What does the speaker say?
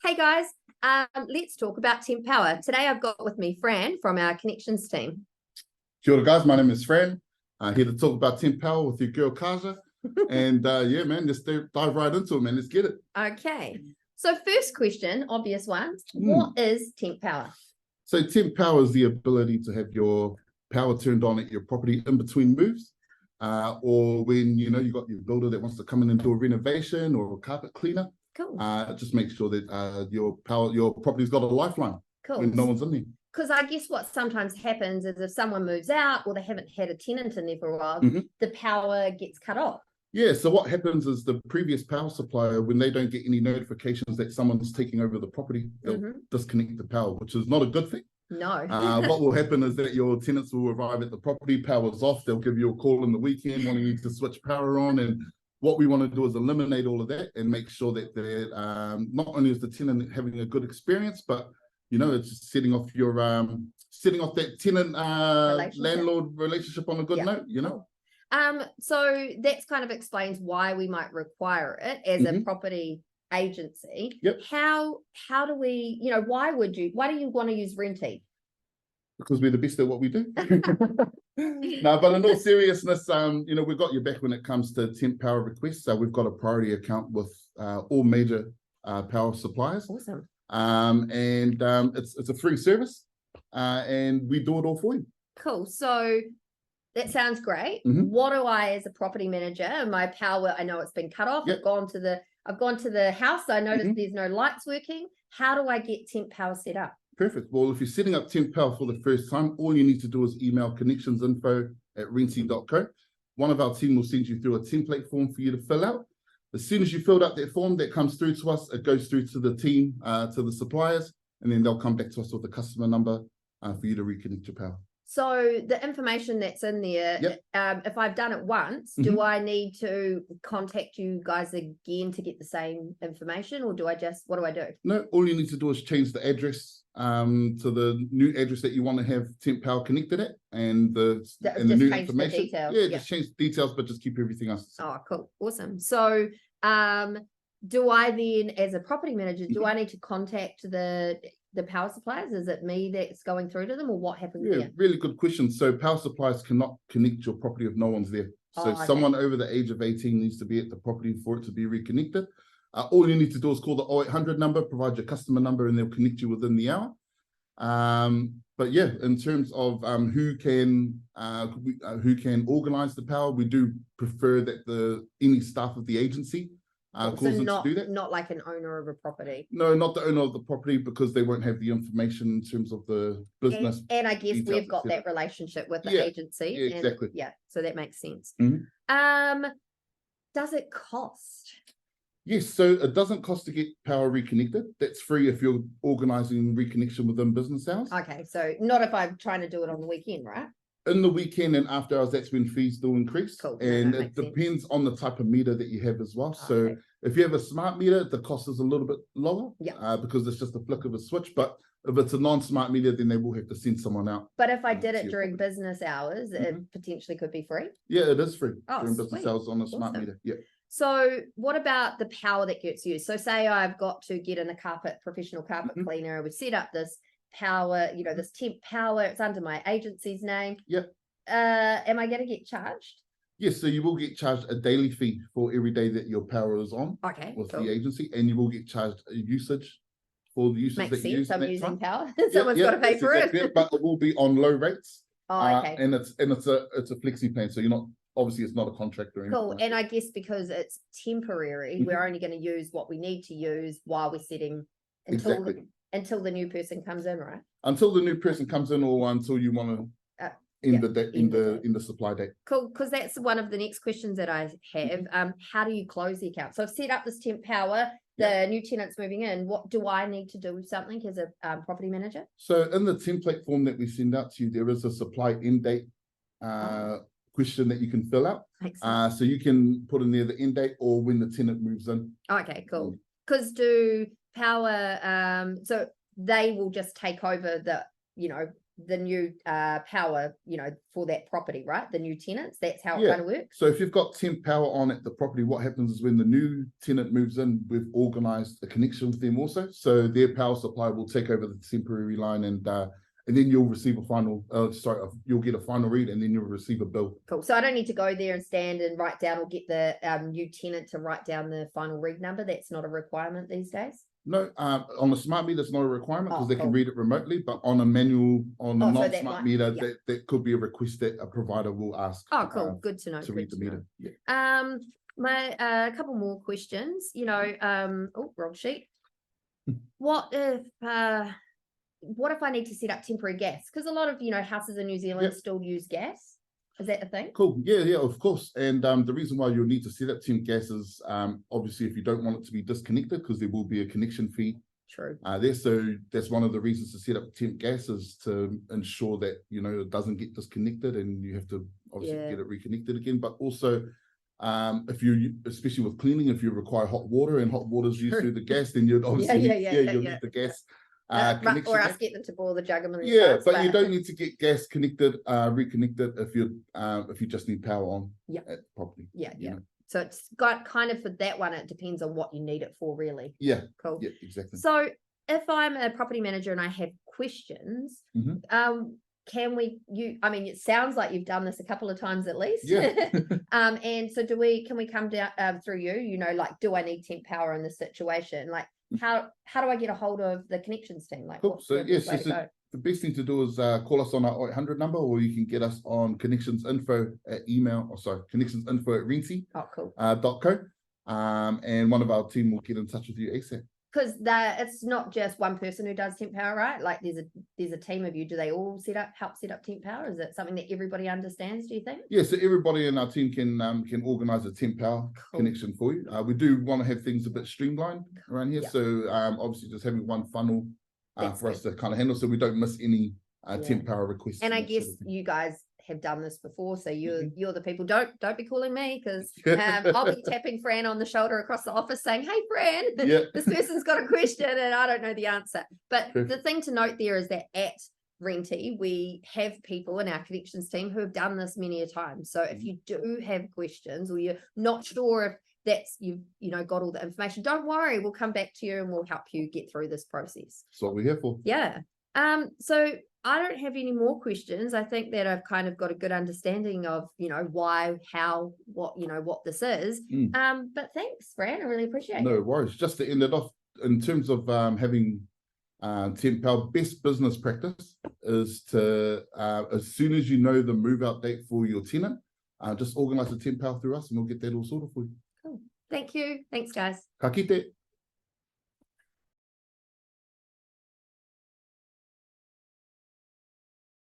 Hey guys, let's talk about temp power. Today I've got with me Fran from our connections team. Kia ora guys, my name is Fran. Here to talk about temp power with your girl Kazia. And yeah, man, let's dive right into it, man. Let's get it. Okay, so first question, obvious one. What is temp power? So temp power is the ability to have your power turned on at your property in between moves. Or when you got your builder that wants to come in and do a renovation or a carpet cleaner. Cool. Just make sure that your property's got a lifeline. Cool. When no one's in there. Because I guess what sometimes happens is if someone moves out or they haven't had a tenant in there for a while, the power gets cut off. Yeah, so what happens is the previous power supplier, when they don't get any notifications that someone's taking over the property, they'll disconnect the power, which is not a good thing. No. What will happen is that your tenants will arrive at the property, power's off, they'll give you a call in the weekend wanting you to switch power on. And what we want to do is eliminate all of that and make sure that they're, not only is the tenant having a good experience, but it's setting off that tenant landlord relationship on a good note, So that's kind of explains why we might require it as a property agency. Yep. How do we, why do you want to use Renti? Because we're the best at what we do. No, but in all seriousness, we've got your back when it comes to temp power requests. So we've got a priority account with all major power suppliers. Awesome. It's a free service, and we do it all for you. Cool. So that sounds great. What do I, as a property manager, my power? I know it's been cut off. I've gone to the house. I noticed there's no lights working. How do I get temp power set up? Perfect. Well, if you're setting up temp power for the first time, all you need to do is email connectionsinfo@renti.co. One of our team will send you through a template form for you to fill out. As soon as you filled out that form, that comes through to us, it goes through to the team, to the suppliers, and then they'll come back to us with a customer number for you to reconnect your power. So the information that's in there, if I've done it once, do I need to contact you guys again to get the same information, or what do I do? No, all you need to do is change the address to the new address that you want to have temp power connected at, and the new information. Just change the details, but just keep everything else. Oh, cool. Awesome. So do I then, as a property manager, do I need to contact the power suppliers? Is it me that's going through to them, or what happens there? Really good question. So power suppliers cannot connect your property if no one's there. So someone over the age of 18 needs to be at the property for it to be reconnected. All you need to do is call the 0800 number, provide your customer number, and they'll connect you within the hour. But yeah, in terms of who can organize the power, we do prefer that any staff of the agency calls them to do that. Not like an owner of a property. No, not the owner of the property, because they won't have the information in terms of the business. And I guess we've got that relationship with the agency. Yeah, exactly. So that makes sense. Does it cost? Yes, so it doesn't cost to get power reconnected. That's free if you're organising reconnection within business hours. Okay, so not if I'm trying to do it on the weekend, right? In the weekend and after hours, that's when fees do increase. Cool. And it depends on the type of meter that you have as well. So if you have a smart meter, the cost is a little bit lower because it's just a flick of a switch. But if it's a non-smart meter, then they will have to send someone out. But if I did it during business hours, it potentially could be free? Yeah, it is free during business hours on a smart meter. Yeah. So what about the power that gets used? So say I've got to get in a professional carpet cleaner. We set up this power, this temp power. It's under my agency's name. Yep. Am I going to get charged? Yes, so you will get charged a daily fee for every day that your power is on with the agency, and you will get charged a usage for the usage that you use. I'm using power. Someone's got to pay for it. But it will be on low rates. Okay. And it's a flexi plan, so you're not. Obviously, it's not a contract or anything. Cool. And I guess because it's temporary, we're only going to use what we need to use while we're setting until the new person comes in, right? Until the new person comes in, or until you want to end the supply date. Cool, because that's one of the next questions that I have. How do you close the account? So I've set up this temp power. The new tenant's moving in. What do I need to do with something as a property manager? So in the template form that we send out to you, there is a supply end date question that you can fill out. So you can put in there the end date or when the tenant moves in. Okay, cool. Because do power, so they will just take over the new power, for that property, right? The new tenants, that's how it kind of works. So if you've got temp power on at the property, what happens is when the new tenant moves in, we've organized a connection with them also. So their power supply will take over the temporary line, and then you'll receive a final, you'll get a final read, and then you'll receive a bill. Cool. So I don't need to go there and stand and write down, or get the new tenant to write down the final read number. That's not a requirement these days. No, on a smart meter, it's not a requirement because they can read it remotely, but on a manual, on a non-smart meter, that could be a request that a provider will ask. Oh, cool. Good to know. To read the meter. My couple more questions, wrong sheet. What if I need to set up temporary gas? Because a lot of, houses in New Zealand still use gas. Is that the thing? Cool. Yeah, of course. And the reason why you'll need to set up temp gas is obviously if you don't want it to be disconnected, because there will be a connection fee. True. So that's one of the reasons to set up temp gas, is to ensure that it doesn't get disconnected, and you have to obviously get it reconnected again. But also, if you, especially with cleaning, if you require hot water and hot water is used through the gas, then you'd obviously you'll need the gas. Or ask get them to boil the jug of but you don't need to get gas connected, reconnected if you just need power on at the property. So it's got kind of, for that one, it depends on what you need it for, really. Cool. Yeah, exactly. So if I'm a property manager and I have questions, can we, it sounds like you've done this a couple of times at least. And so can we come down through you, like, do I need temp power in this situation? Like, how do I get a hold of the connections team? Like, cool. So yes, the best thing to do is call us on our 0800 number, or you can get us on connectionsinfo at connectionsinfo@renti.co. And one of our team will get in touch with you ASAP. Because it's not just one person who does temp power, right? Like there's a team of you. Do they all help set up temp power? Is it something that everybody understands, do you think? Yeah, so everybody in our team can organize a temp power connection for you. We do want to have things a bit streamlined around here. So obviously just having one funnel for us to kind of handle, so we don't miss any temp power requests. And I guess you guys have done this before, so you're the people. Don't be calling me, because I'll be tapping Fran on the shoulder across the office saying, hey Fran, this person's got a question and I don't know the answer. But the thing to note there is that at Renti, we have people in our connections team who have done this many a time. So if you do have questions, or you're not sure if that's you've got all the information, don't worry, we'll come back to you and we'll help you get through this process. That's what we're here for. So I don't have any more questions. I think that I've kind of got a good understanding of, why, how, what this is. But thanks, Fran. I really appreciate it. No worries. Just to end it off, in terms of having temp power, best business practice is to, as soon as you know the move out date for your tenant, just organize a temp power through us and we'll get that all sorted for you. Cool. Thank you. Thanks, guys. Ka kite.